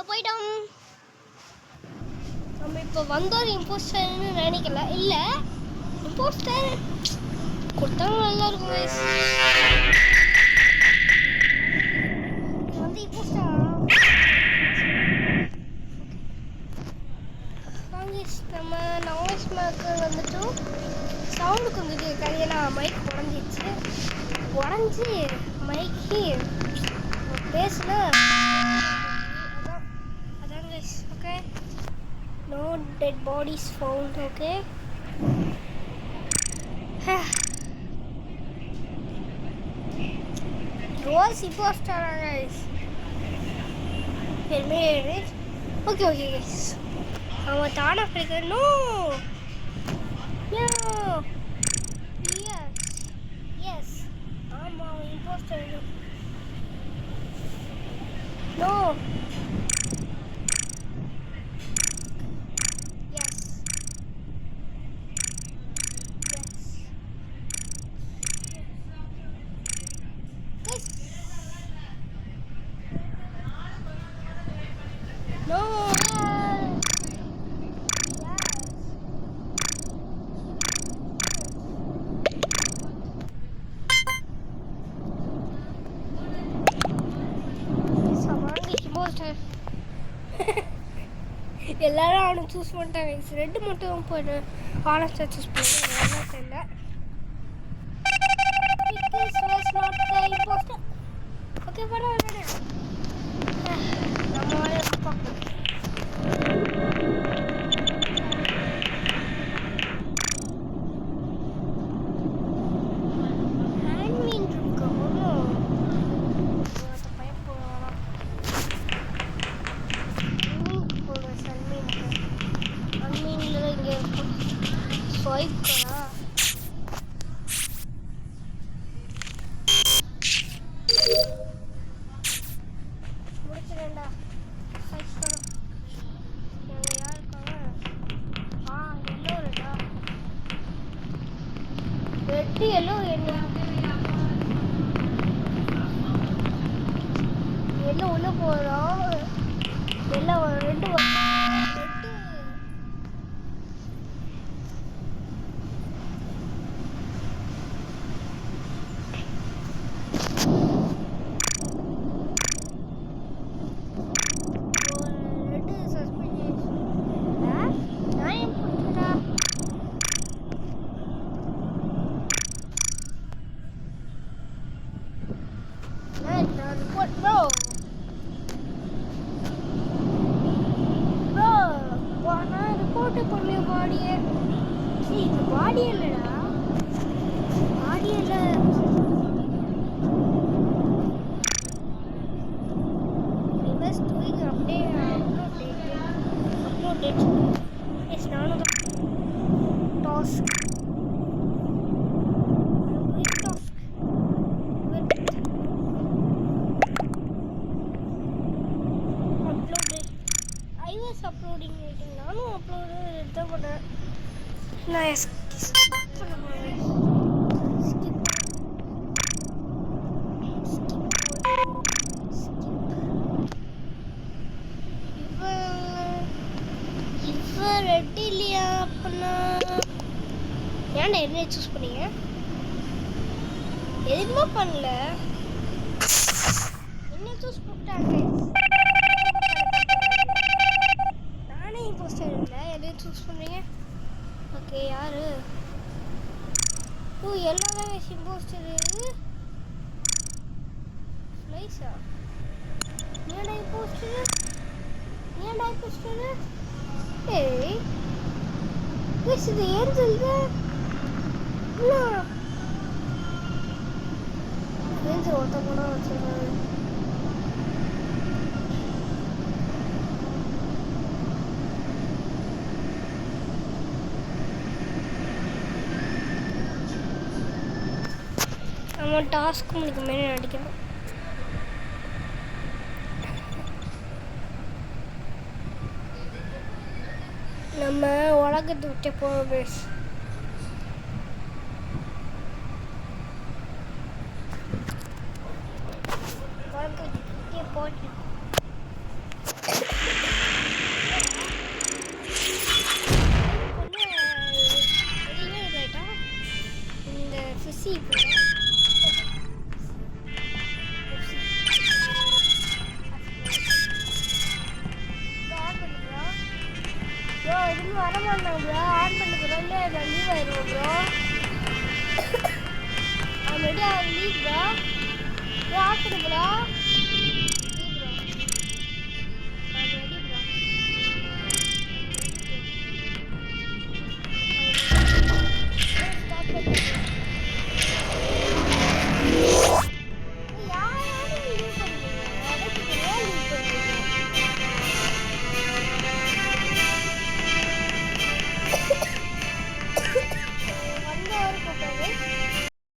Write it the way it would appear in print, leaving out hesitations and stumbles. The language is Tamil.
போயிட்டோம். நம்ம இப்போ வந்தோம் இம்போஸ்டர்னு நினைக்கல. இல்லை இம்போஸ்டர் கொடுத்தாலும் நல்லா இருக்கும். வந்து இம்போஸ்டர் நம்ம நாய்ஸ் மேக்கர் வந்துட்டோம். சவுண்டு கொஞ்சம் கேட்காது, ஏன்னா மைக் உடஞ்சி மைக்கு பேசல. அதான் guys. Okay, no dead bodies found. Okay, Rose இம்போஸ்டரா கைஸ்? பெருமையே. ஓகே ஓகே கைஸ், அவன் தானா கிடைக்க. நோ எஸ் ஆமாம், அவன் impostor. No yes yes no எல்லாரும் அவனை சூஸ் பண்ணிட்டாங்க. ரெண்டு மட்டும் போய்ட்டு ஆனஸ்டாக சூஸ் பண்ணி தெரியல. ஓகே, பரவாயில்ல. நம்ம பார்க்கலாம். என்ன உள்ள போறோம் எல்லாம் ரெண்டு ரெட் இல்லையா? அப்படின்னா ஏன்டா என்ன சூஸ் பண்ணீங்க? எதுவுமே பண்ணல, என்ன சூஸ் பண்ணிட்டாங்க. நானே இம்போஸ்டர் இல்லை, எதையும் சூஸ் பண்ணுறீங்க. ஓகே, யாரு? ஓ, எல்லாமே இம்போஸ்டர். நைஸா. ஏன்டா இம்போஸ்டர்? ஏய், இது ஏன் சொல்லுது? இல்லை ஒருத்த கூட வச்சுருக்காங்க. நம்ம டாஸ்க் முடிக்க மாரி நடிக்கணும். நம்ம உலகத்தை விட்டு போவோம் பேஸ். உலகத்தை போட்டு ப்ரோ எதுவும் வர மாட்டாங்க ப்ரோ ஆன் பண்ணி ப்ரோ இல்லை நான் லீவ் ஆயிடுவோம் bro I'm ready to leave bro on பண்ணு ப்ரோ